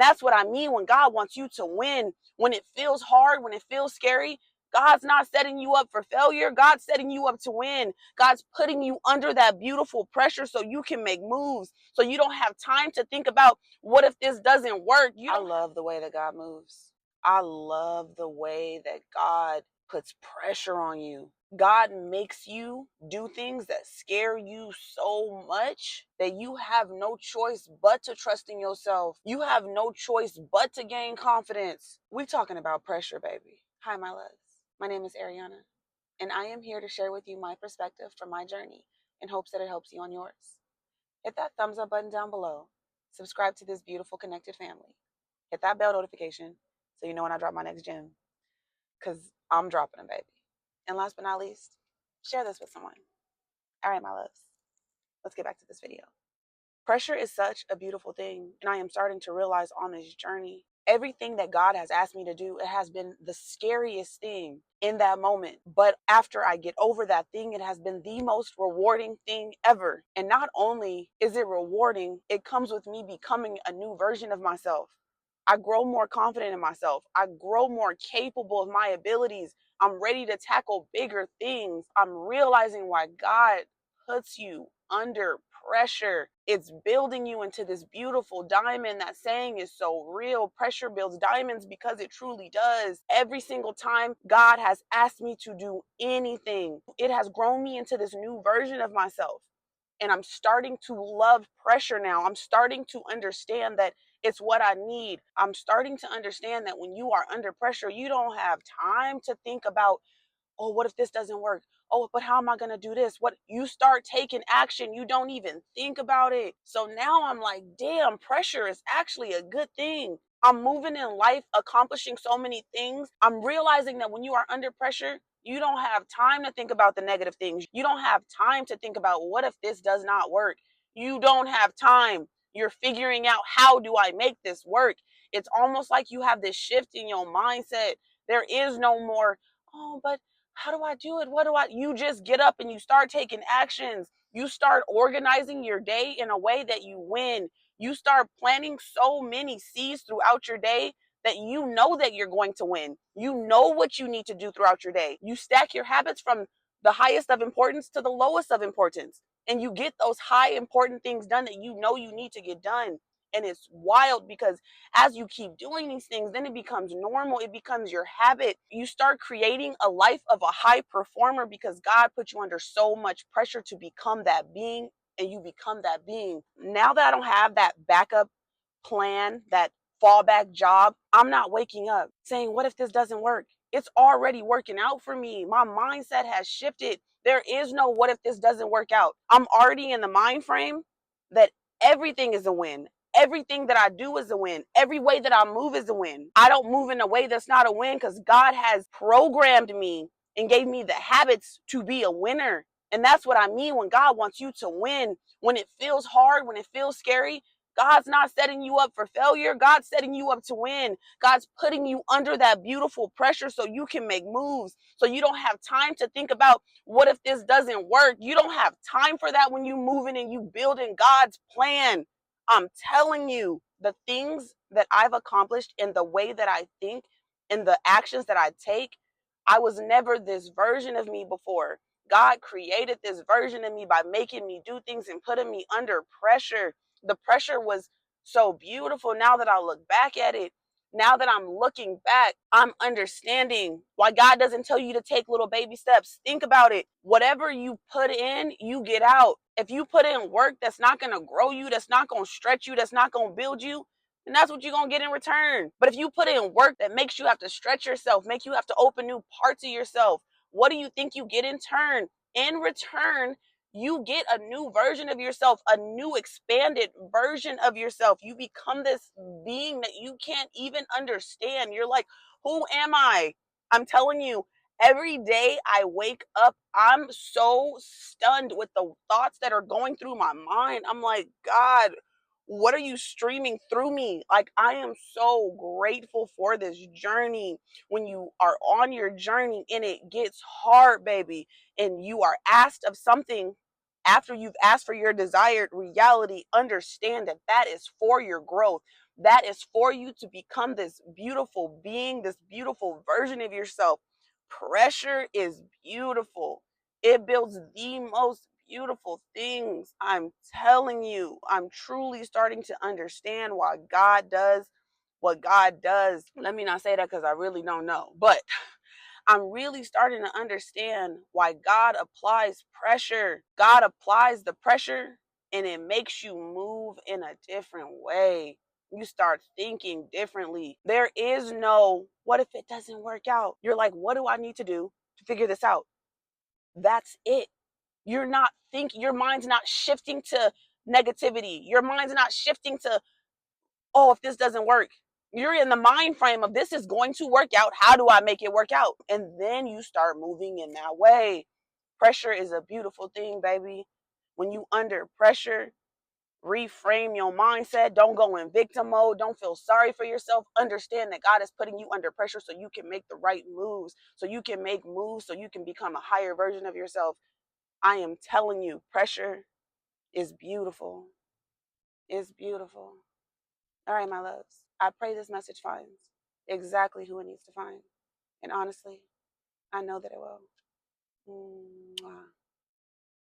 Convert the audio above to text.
That's what I mean when God wants you to win. When it feels hard, when it feels scary, God's not setting you up for failure. God's setting you up to win. God's putting you under that beautiful pressure so you can make moves, so you don't have time to think about what if this doesn't work. I love the way that God moves. I love the way that God puts pressure on you. God makes you do things that scare you so much that you have no choice but to trust in yourself. You have no choice but to gain confidence. We're talking about pressure, baby. Hi, my loves. My name is Ariana, and I am here to share with you my perspective from my journey in hopes that it helps you on yours. Hit that thumbs up button down below. Subscribe to this beautiful connected family. Hit that bell notification so you know when I drop my next gem, because I'm dropping them, baby. And last but not least, share this with someone. All right, my loves, let's get back to this video. Pressure is such a beautiful thing, and I am starting to realize on this journey, everything that God has asked me to do, it has been the scariest thing in that moment. But after I get over that thing, it has been the most rewarding thing ever. And not only is it rewarding, it comes with me becoming a new version of myself. I grow more confident in myself. I grow more capable of my abilities. I'm ready to tackle bigger things. I'm realizing why God puts you under pressure. It's building you into this beautiful diamond. That saying is so real. Pressure builds diamonds because it truly does. Every single time God has asked me to do anything, it has grown me into this new version of myself. And I'm starting to love pressure now. I'm starting to understand that it's what I need. I'm starting to understand that when you are under pressure, you don't have time to think about, oh, what if this doesn't work? Oh, but how am I going to do this? What you start taking action, you don't even think about it. So now I'm like, damn, pressure is actually a good thing. I'm moving in life, accomplishing so many things. I'm realizing that when you are under pressure, you don't have time to think about the negative things. You don't have time to think about what if this does not work. You don't have time. You're figuring out, how do I make this work? It's almost like you have this shift in your mindset. There is no more, oh, but how do I do it? You just get up and you start taking actions. You start organizing your day in a way that you win. You start planting so many C's throughout your day that you know that you're going to win. You know what you need to do throughout your day. You stack your habits from the highest of importance to the lowest of importance. And you get those high important things done that you know you need to get done. And it's wild because as you keep doing these things, then it becomes normal. It becomes your habit. You start creating a life of a high performer because God put you under so much pressure to become that being, and you become that being. Now that I don't have that backup plan, that fallback job, I'm not waking up saying, what if this doesn't work? It's already working out for me. My mindset has shifted. There is no what if this doesn't work out. I'm already in the mind frame that everything is a win. Everything that I do is a win. Every way that I move is a win. I don't move in a way that's not a win because God has programmed me and gave me the habits to be a winner. And that's what I mean when God wants you to win. When it feels hard, when it feels scary, God's not setting you up for failure. God's setting you up to win. God's putting you under that beautiful pressure so you can make moves. So you don't have time to think about, what if this doesn't work? You don't have time for that when you moving and you building God's plan. I'm telling you, the things that I've accomplished and the way that I think and the actions that I take, I was never this version of me before. God created this version of me by making me do things and putting me under pressure. The pressure was so beautiful. Now that I look back at it, now that I'm looking back, I'm understanding why God doesn't tell you to take little baby steps. Think about it. Whatever you put in, you get out. If you put in work that's not going to grow you, that's not going to stretch you, that's not going to build you, then that's what you're going to get in return. But if you put in work that makes you have to stretch yourself, make you have to open new parts of yourself, what do you think you get in turn? In return, you get a new version of yourself, a new expanded version of yourself. You become this being that you can't even understand. You're like, who am I? I'm telling you, every day I wake up, I'm so stunned with the thoughts that are going through my mind. I'm like, God, what are you streaming through me? Like, I am so grateful for this journey. When you are on your journey and it gets hard, baby, and you are asked of something, after you've asked for your desired reality, understand that that is for your growth. That is for you to become this beautiful being, this beautiful version of yourself. Pressure is beautiful. It builds the most beautiful things. I'm telling you, I'm truly starting to understand why God does what God does. Let me not say that because I really don't know, but I'm really starting to understand why God applies pressure. God applies the pressure and it makes you move in a different way. You start thinking differently. There is no, what if it doesn't work out? You're like, what do I need to do to figure this out? That's it. You're not thinking, your mind's not shifting to negativity. Your mind's not shifting to, oh, if this doesn't work. You're in the mind frame of this is going to work out. How do I make it work out? And then you start moving in that way. Pressure is a beautiful thing, baby. When you under pressure, reframe your mindset. Don't go in victim mode. Don't feel sorry for yourself. Understand that God is putting you under pressure so you can make the right moves, so you can make moves, so you can become a higher version of yourself. I am telling you, pressure is beautiful. It's beautiful. All right, my loves. I pray this message finds exactly who it needs to find. And honestly, I know that it will. Mwah.